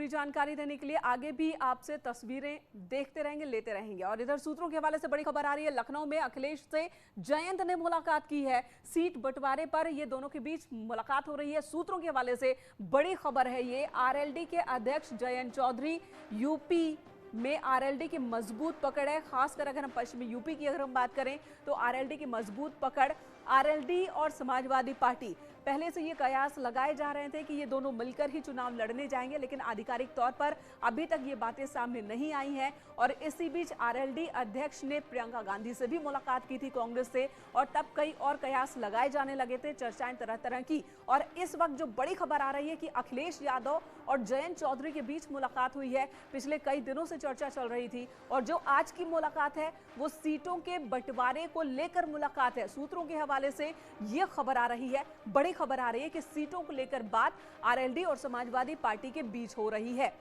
पूरी जानकारी देने के लिए। आगे भी आपसे तस्वीरें देखते रहेंगे, लेते रहेंगे। और इधर सूत्रों के हवाले से बड़ी खबर आ रही है, लखनऊ में अखिलेश से जयंत ने मुलाकात की है। सीट बंटवारे पर ये दोनों के बीच मुलाकात हो रही है। सूत्रों के हवाले से बड़ी खबर है ये। आरएलडी के अध्यक्ष जयंत चौधरी यूपी में आरएलडी की मजबूत पकड़ है। खासकर अगर हम पश्चिमी यूपी की अगर हम बात करें तो आरएलडी की मजबूत पकड़। आरएलडी और समाजवादी पार्टी पहले से ये कयास लगाए जा रहे थे कि ये दोनों मिलकर ही चुनाव लड़ने जाएंगे, लेकिन आधिकारिक तौर पर अभी तक ये बातें सामने नहीं आई हैं। और इसी बीच आरएलडी अध्यक्ष ने प्रियंका गांधी से भी मुलाकात की थी कांग्रेस से, और तब कई और कयास लगाए जाने लगे थे, चर्चाएं तरह तरह की। और इस वक्त जो बड़ी खबर आ रही है कि अखिलेश यादव और जयंत चौधरी के बीच मुलाकात हुई है। पिछले कई दिनों से चर्चा चल रही थी, और जो आज की मुलाकात है वो सीटों के बंटवारे को लेकर मुलाकात है। सूत्रों के हवाले से यह खबर आ रही है, बड़ी खबर आ रही है कि सीटों को लेकर बात आरएलडी और समाजवादी पार्टी के बीच हो रही है।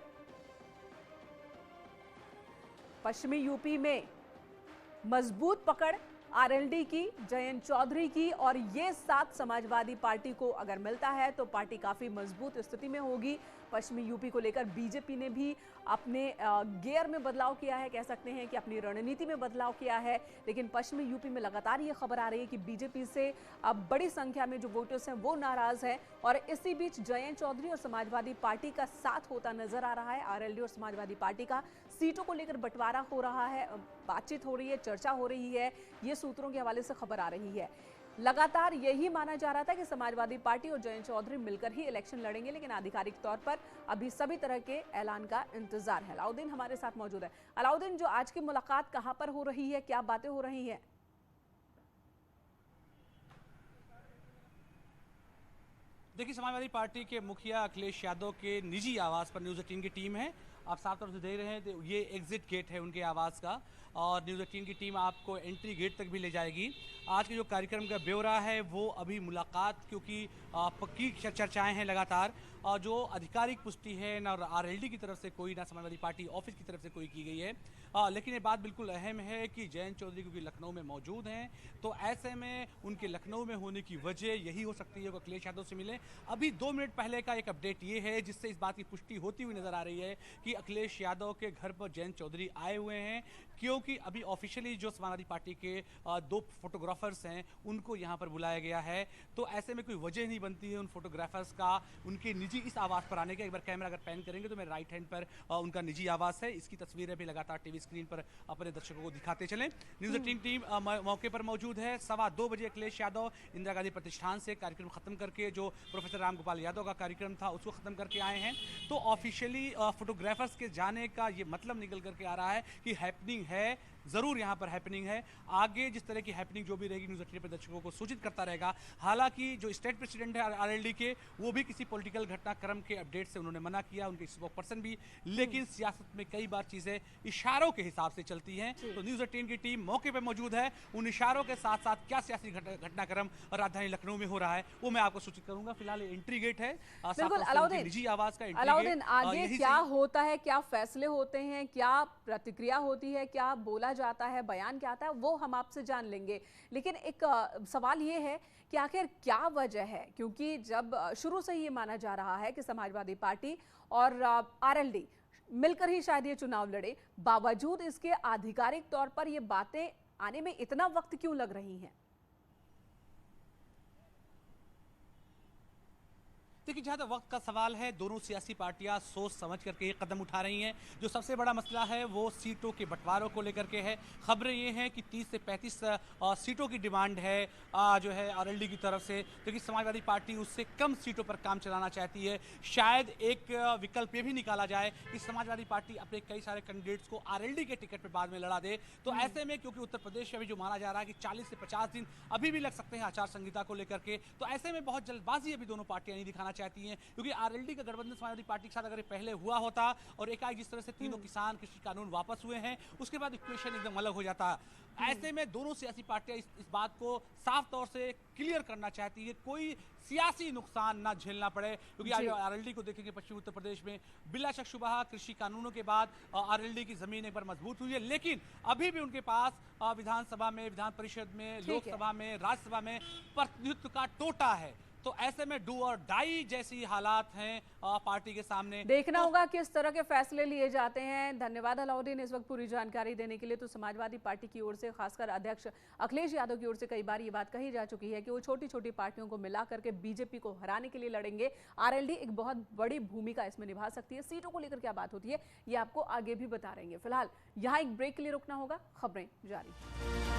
पश्चिमी यूपी में मजबूत पकड़ आरएलडी की, जयंत चौधरी की, और ये साथ समाजवादी पार्टी को अगर मिलता है तो पार्टी काफी मजबूत स्थिति में होगी। पश्चिमी यूपी को लेकर बीजेपी ने भी अपने गियर में बदलाव किया है, कह सकते हैं कि अपनी रणनीति में बदलाव किया है। लेकिन पश्चिमी यूपी में लगातार ये खबर आ रही है कि बीजेपी से अब बड़ी संख्या में जो वोटर्स हैं वो नाराज हैं। और इसी बीच जयंत चौधरी और समाजवादी पार्टी का साथ होता नजर आ रहा है। आरएलडी और समाजवादी पार्टी का सीटों को लेकर बंटवारा हो रहा है, बातचीत हो रही है, चर्चा हो रही है। ये सूत्रों के हवाले से खबर आ रही है। लगातार यही माना जा रहा था कि समाजवादी पार्टी और जयंत चौधरी मिलकर ही इलेक्शन लड़ेंगे, लेकिन आधिकारिक तौर पर अभी सभी तरह के ऐलान का इंतजार है। अलाउद्दीन हमारे साथ मौजूद है। अलाउद्दीन, जो आज की मुलाकात कहां पर हो रही है, क्या बातें हो रही हैं? देखिए, समाजवादी पार्टी के मुखिया अखिलेश यादव के निजी आवास पर न्यूज़ 18 की टीम है। आप साफ तौर से देख रहे हैं तो ये एग्जिट गेट है उनके आवास का, और न्यूज़ 18 की टीम आपको एंट्री गेट तक भी ले जाएगी। आज के जो कार्यक्रम का ब्यौरा है वो अभी मुलाकात, क्योंकि पक्की चर्चाएं हैं लगातार, और जो आधिकारिक पुष्टि है ना आरएलडी की तरफ से कोई, ना समाजवादी पार्टी ऑफिस की तरफ से कोई की गई है। लेकिन ये बात बिल्कुल अहम है कि जयंत चौधरी क्योंकि लखनऊ में मौजूद हैं, तो ऐसे में उनके लखनऊ में होने की वजह यही हो सकती है कि अखिलेश यादव से मिले। अभी 2 मिनट पहले का एक अपडेट ये है जिससे इस बात की पुष्टि होती हुई नजर आ रही है कि अखिलेश यादव के घर पर जयंत चौधरी आए हुए हैं, क्योंकि अभी ऑफिशियली जो समाजवादी पार्टी के 2 फोटोग्राफर्स हैं उनको यहाँ पर बुलाया गया है। तो ऐसे में कोई वजह नहीं बनती है उन फोटोग्राफर्स का उनके निजी इस आवास पर आने का। एक बार कैमरा अगर पैन करेंगे तो मेरे राइट हैंड पर उनका निजी आवास है। इसकी तस्वीरें भी लगातार टीवी स्क्रीन पर अपने दर्शकों को दिखाते चलें। न्यूज़ 18 टीम मौके पर मौजूद है। 2:15 बजे अखिलेश यादव इंदिरा गांधी प्रतिष्ठान से कार्यक्रम खत्म करके, जो प्रोफेसर राम गोपाल यादव का कार्यक्रम था उसको खत्म करके आए हैं। तो ऑफिशियली फोटोग्राफर्स के जाने का ये मतलब निकल करके आ रहा है कि हैपनिंग है, जरूर यहाँ पर हैपनिंग है। आगे जिस तरह की हैपनिंग जो भी रहेगी न्यूज़ 18 पर दर्शकों को सूचित करता रहेगा। हालांकि जो स्टेट प्रेसिडेंट है आरएलडी के, वो भी किसी पॉलिटिकल घटनाक्रम के अपडेट से उन्होंने मना किया, उनके स्पोक पर्सन भी। लेकिन सियासत में कई बार चीजें इशारों के हिसाब से चलती हैं, तो न्यूज़ 18 की टीम मौके पर मौजूद है। उन इशारों के साथ साथ क्या सियासी घटनाक्रम राजधानी लखनऊ में हो रहा है वो मैं आपको सूचित करूंगा। फिलहाल एंट्री गेट है, निजी आवाज का एंट्री गेट। आगे क्या होता है, क्या फैसले होते हैं, क्या प्रतिक्रिया होती है, क्या बोला जाता है, बयान क्या आता है, वो हम आपसे जान लेंगे। लेकिन एक सवाल ये है कि आखिर क्या वजह है, क्योंकि जब शुरू से ये माना जा रहा है कि समाजवादी पार्टी और आरएलडी मिलकर ही शायद ये चुनाव लड़े, बावजूद इसके आधिकारिक तौर पर ये बातें आने में इतना वक्त क्यों लग रही हैं? देखिए, जहाँ तक वक्त का सवाल है, दोनों सियासी पार्टियां सोच समझ करके ये कदम उठा रही हैं। जो सबसे बड़ा मसला है वो सीटों के बंटवारों को लेकर के है। खबरें ये हैं कि 30 से 35 सीटों की डिमांड है जो है आरएलडी की तरफ से, क्योंकि समाजवादी पार्टी उससे कम सीटों पर काम चलाना चाहती है। शायद एक विकल्प ये भी निकाला जाए कि समाजवादी पार्टी अपने कई सारे कैंडिडेट्स को आरएलडी के टिकट पर बाद में लड़ा दे। तो ऐसे में क्योंकि उत्तर प्रदेश में अभी जो माना जा रहा है कि 40 से 50 दिन अभी भी लग सकते हैं आचार संहिता को लेकर के, तो ऐसे में बहुत जल्दबाजी अभी दोनों पार्टियां नहीं दिखाना चाहती हैं। क्योंकि आरएलडी का गठबंधन समाजवादी पार्टी के साथ अगर पहले हुआ होता और एकाएक जिस तरह से तीनों किसान कृषि कानून वापस हुए हैं, उसके बाद इक्वेशन एकदम अलग हो जाता। ऐसे में दोनों सियासी पार्टियां इस बात को साफ तौर से क्लियर करना चाहती है, कोई सियासी नुकसान ना झेलना पड़े। क्योंकि आज आरएलडी को देखेंगे पश्चिमी उत्तर प्रदेश में बिला शक शुबह कृषि कानूनों के बाद आरएलडी की जमीन एक बार मजबूत हुई है, लेकिन अभी भी उनके पास विधानसभा में, विधान परिषद में, लोकसभा में, राज्यसभा में प्रतिनिधित्व का टोटा है। तो ऐसे में डू और डाई जैसी हालात हैं पार्टी के सामने। देखना होगा किस तरह के फैसले लिए जाते हैं। धन्यवाद अलाउद्दीन इस वक्त पूरी जानकारी देने के लिए। तो समाजवादी पार्टी की ओर से, खासकर अध्यक्ष अखिलेश यादव की ओर से कई बार ये बात कही जा चुकी है कि वो छोटी छोटी पार्टियों को मिला करके बीजेपी को हराने के लिए लड़ेंगे। आरएलडी एक बहुत बड़ी भूमिका इसमें निभा सकती है। सीटों को लेकर क्या बात होती है ये आपको आगे भी बता रहेंगे। फिलहाल यहाँ एक ब्रेक के लिए रुकना होगा, खबरें जारी।